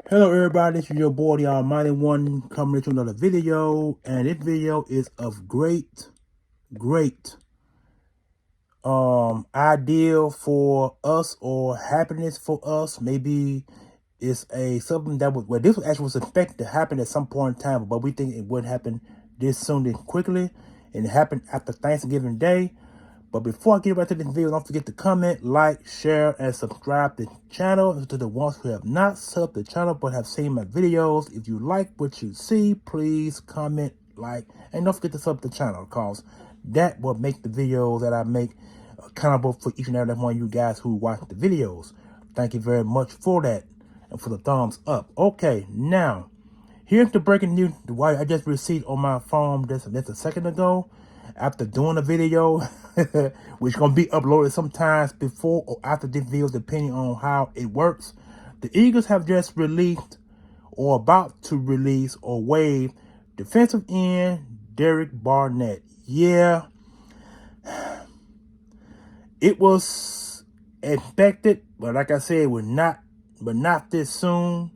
Hello everybody, this is your boy, the Almighty One, coming into another video, and this video is of great ideal for us or happiness for us. Maybe it's something that was, well, this actually was expected to happen at some point in time, but we think it wouldn't happen this soon and quickly, and it happened after Thanksgiving Day. But before I get right to this video, don't forget to comment, like, share, and subscribe to the channel. To the ones who have not subbed the channel but have seen my videos, if you like what you see, please comment, like, and don't forget to sub the channel, because that will make the videos that I make accountable for each and every one of you guys who watch the videos. Thank you very much for that and for the thumbs up. Okay, now, here's the breaking news I just received on my phone just a second ago. After doing a video, which is going to be uploaded sometimes before or after this video, depending on how it works. The Eagles have just released or about to release or waive defensive end Derek Barnett. Yeah, it was expected, but like I said, not this soon.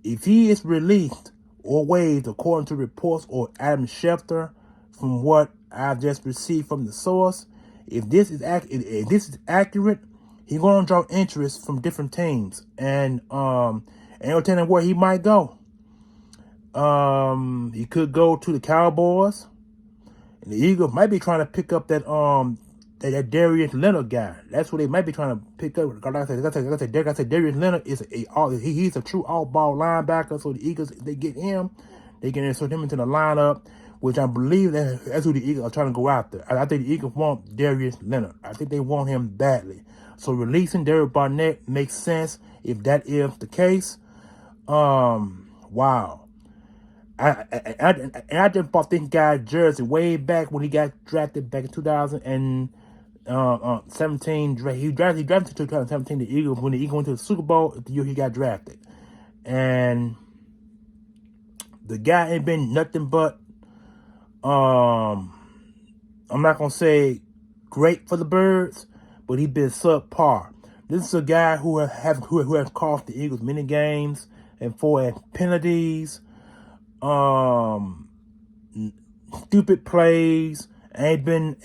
If he is released or waived according to reports or Adam Schefter, from what I've just received from the source, if this is accurate, he's going to draw interest from different teams, and it'll tell him where he might go. He could go to the Cowboys, and the Eagles might be trying to pick up that Darius Leonard guy. That's what they might be trying to pick up. Like I said, Darius Leonard is he's a true all-ball linebacker. So the Eagles, if they get him, they can insert him into the lineup, which I believe that's who the Eagles are trying to go after. I think the Eagles want Darius Leonard. I think they want him badly. So releasing Derek Barnett makes sense if that is the case. Wow. I just bought this guy's jersey way back when he got drafted back in 2017. He drafted in 2017 the Eagles when the Eagles went to the Super Bowl the year he got drafted, and the guy ain't been nothing but I'm not gonna say great for the Birds, but he's been subpar. This is a guy who has cost the Eagles many games and for penalties, stupid plays, and in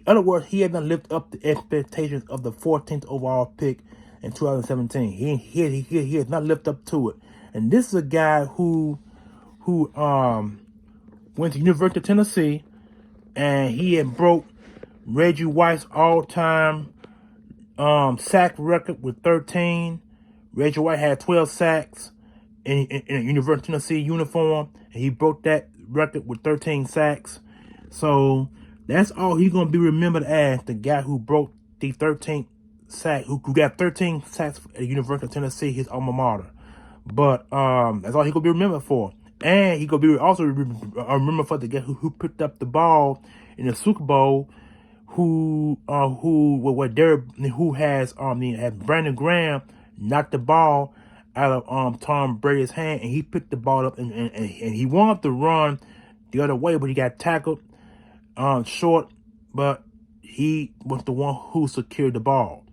other words, he hasn't lived up to expectations of the 14th overall pick in 2017. He has not lived up to it. And this is a guy who went to University of Tennessee, and he had broke Reggie White's all-time sack record with 13. Reggie White had 12 sacks in a University of Tennessee uniform, and he broke that record with 13 sacks. So that's all he's going to be remembered as, the guy who broke the 13th sack, who got 13 sacks at the University of Tennessee, his alma mater. But that's all he's going to be remembered for. And he's going to be also remembered for the guy who picked up the ball in the Super Bowl, who has Brandon Graham knocked the ball out of Tom Brady's hand, and he picked the ball up and he wanted to run the other way, but he got tackled short, but he was the one who secured the ball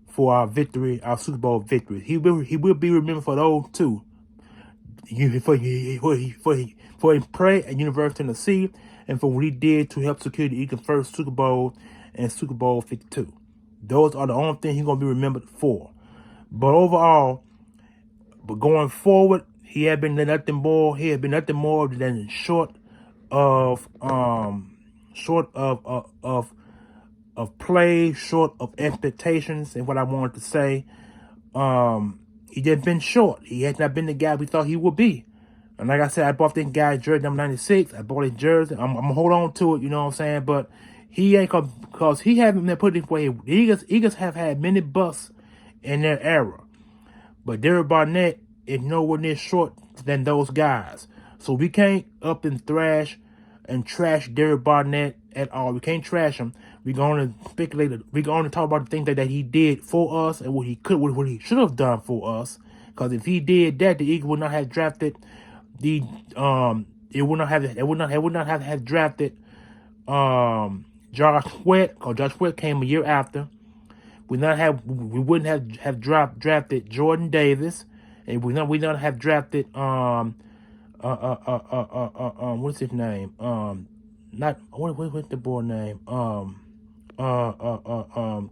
for our victory, our Super Bowl victory. He will be remembered for those two. For his play at University of Tennessee, and for what he did to help secure the Eagles' first Super Bowl and Super Bowl 52. Those are the only things he's going to be remembered for. But overall, going forward, he had been nothing more than short of play, short of expectations, and what I wanted to say. He just been short. He has not been the guy we thought he would be. And like I said, I bought this guy's jersey number 96. I bought his jersey. I'm going to hold on to it, you know what I'm saying? But he ain't going to, because he haven't been put this way. The Eagles have had many busts in their era. But Derek Barnett is nowhere near short than those guys. So we can't up and thrash and trash Derek Barnett at all. We can't trash him. We're going to speculate. We're going to talk about the things that he did for us and what he should have done for us. Because if he did that, the Eagles would not have drafted it would not have drafted Josh Sweat, because Josh Sweat came a year after. We wouldn't have drafted Jordan Davis. and we not have drafted what's his name? Not what's the boy name?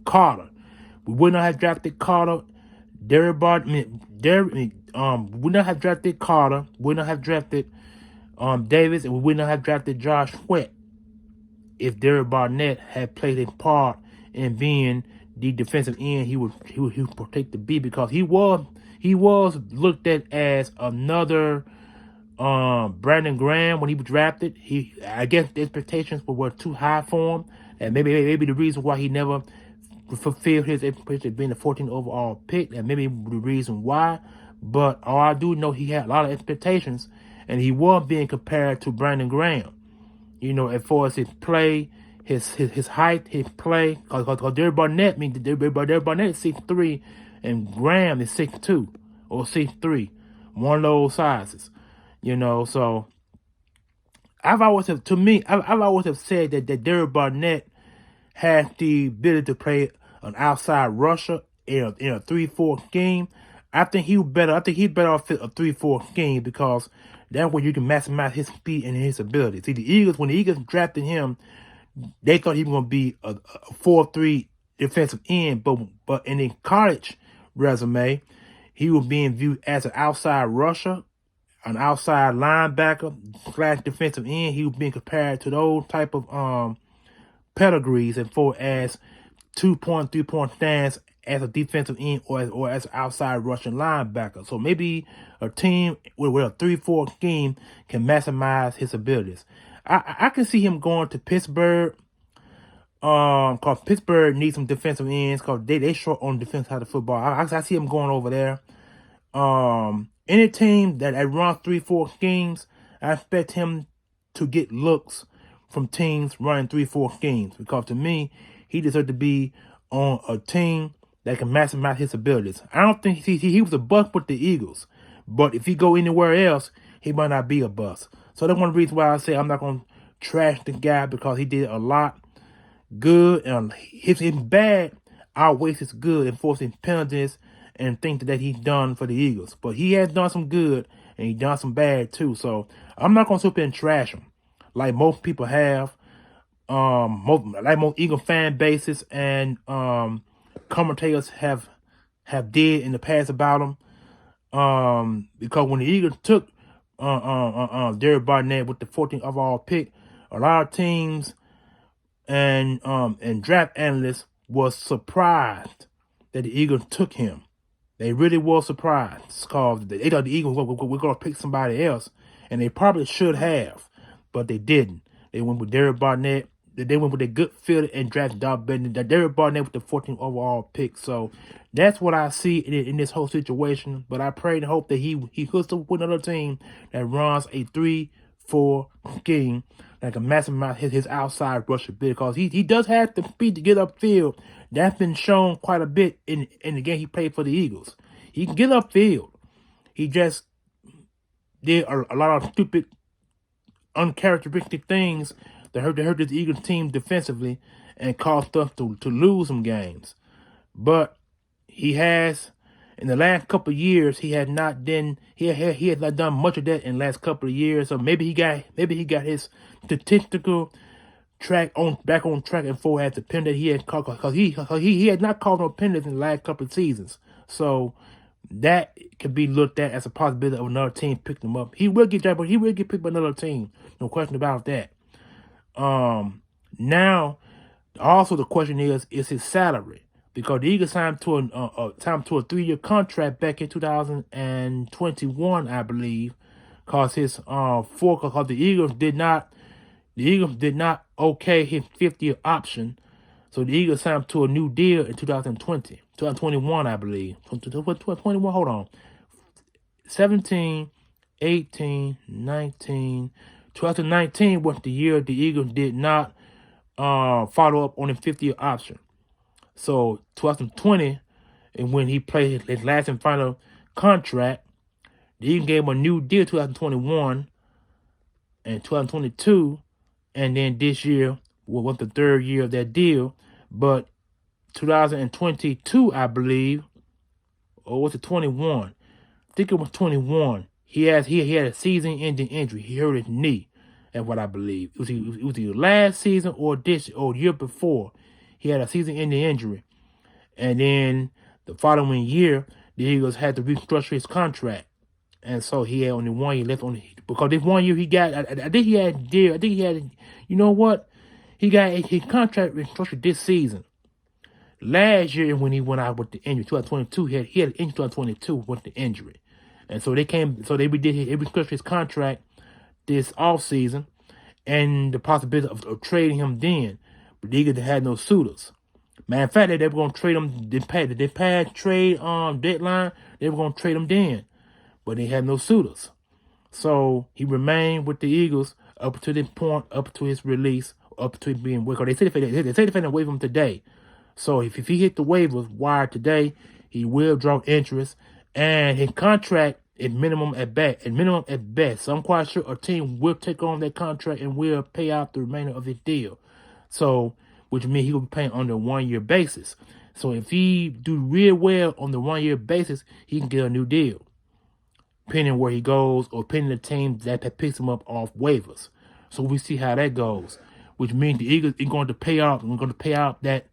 Carter. We would not have drafted Carter. We would not have drafted Carter. We would not have drafted Davis, and we would not have drafted Josh Sweat if Derek Barnett had played a part in being the defensive end he would protect the B, because he was looked at as another Brandon Graham when he was drafted. I guess the expectations were too high for him, and maybe the reason why he never fulfilled his expectation of being the 14th overall pick, and maybe the reason why. But all I do know, he had a lot of expectations, and he was being compared to Brandon Graham. You know, as far as his play, his height, his play, because Derek Barnett is 6'3", and Graham is 6'2" or 6'3", one of those sizes. You know, so I've always have said that Derek Barnett has the ability to play an outside rusher in a 3-4 scheme. I think he's better off fit a 3-4 scheme, because that way you can maximize his speed and his ability. See, when the Eagles drafted him, they thought he was going to be a 4-3 defensive end, but in his college resume, he was being viewed as an outside rusher, an outside linebacker / defensive end. He was being compared to those type of pedigrees, and for as 2-point, 3-point stands as a defensive end or as an outside rushing linebacker. So maybe a team with a 3-4 scheme can maximize his abilities. I can see him going to Pittsburgh, because Pittsburgh needs some defensive ends, because they short on the defense side of football. I see him going over there. Any team that runs 3-4 schemes, I expect him to get looks from teams running 3-4 schemes, because to me, he deserves to be on a team that can maximize his abilities. I don't think he was a bust with the Eagles, but if he go anywhere else, he might not be a bust. So that's one reason why I say I'm not going to trash the guy, because he did a lot good, and his bad outweighs his good, enforcing penalties and things that he's done for the Eagles. But he has done some good, and he's done some bad too. So I'm not going to sit there and trash him like most people have. Most Eagle fan bases and commentators have did in the past about him. Because when the Eagles took Derek Barnett with the 14th overall pick, a lot of teams and draft analysts was surprised that the Eagles took him. They really were surprised, because they thought the Eagles were going to pick somebody else, and they probably should have, but they didn't. They went with Derek Barnett. They went with a good fielder and drafted Derek Barnett with the 14th overall pick. So that's what I see in this whole situation. But I pray and hope that he hooks up with another team that runs a 3-4 scheme that can maximize his outside rush ability, because he does have the speed to get upfield. That's been shown quite a bit in the game he played for the Eagles. He can get upfield. He just did a lot of stupid, uncharacteristic things that hurt this Eagles team defensively and caused us to lose some games. But he has, in the last couple of years, he has not done much of that in the last couple of years. So maybe he got his statistical back on track and forward as the pen that he had called, because he had not called no penalties in the last couple of seasons. So that could be looked at as a possibility of another team picking him up. He will get drafted, but he will get picked by another team. No question about that. Now, also the question is his salary, because the Eagles signed to a 3-year contract back in 2021, I believe, because because the Eagles did not okay his 5th-year option, so the Eagles signed to a new deal in 2021, I believe. 2021, hold on. 17, 18, 19. 2019 was the year the Eagles did not follow up on his 5th-year option. So 2020, and when he played his last and final contract, the Eagles gave him a new deal 2021 and 2022, and then this year was the 3rd year of that deal. But 2022, I believe, or was it 21? think it was 21. He had a season-ending injury. He hurt his knee, that's what I believe. It was either last season or the year before. He had a season-ending injury. And then the following year, the Eagles had to restructure his contract. And so he had only 1 year left because this 1 year he got, I think he had, you know what? He got his contract restructured this season. Last year when he went out with the injury, 2022, he had an injury 2022 with the injury. And so they restructured his contract this offseason and the possibility of trading him then. But the Eagles had no suitors. Matter of fact, they were going to trade him, the past trade deadline, they were going to trade him then. But they had no suitors. So he remained with the Eagles up to this point, up to his release, up to it being waived. They say they're going to waive him today. So if he hit the waivers wire today, he will draw interest. And his contract is minimum at best. So I'm quite sure a team will take on that contract and will pay out the remainder of his deal. So, which means he will be paying on a 1 year basis. So if he do real well on the 1 year basis, he can get a new deal, depending where he goes or depending the team that picks him up off waivers. So we see how that goes, which means the Eagles are going to pay out. We're going to pay out that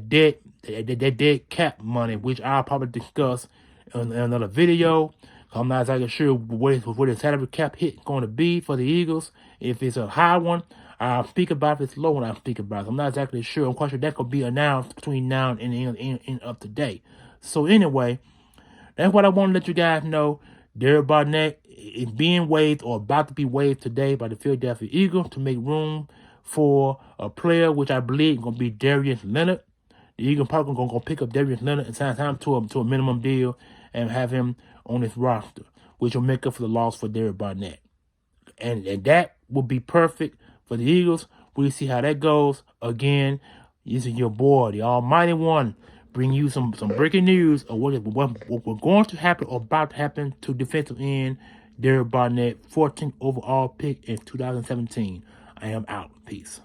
dead cap money, which I'll probably discuss in another video. I'm not exactly sure what the salary cap hit is going to be for the Eagles. If it's a high one, I'll speak about it. If it's low one, I'll speak about it. I'm not exactly sure. I'm quite sure that could be announced between now and the end of today. So anyway, that's what I want to let you guys know. Derek Barnett is being waived or about to be waived today by the Philadelphia Eagles to make room for a player, which I believe is going to be Darius Leonard. The Eagles probably going to pick up Darius Leonard and sign him to a minimum deal and have him on his roster, which will make up for the loss for Derek Barnett. And that will be perfect for the Eagles. We'll see how that goes. Again, this is your boy, the Almighty One, bring you some breaking news of what going to happen or about to happen to defensive end Derek Barnett, 14th overall pick in 2017. I am out. Peace.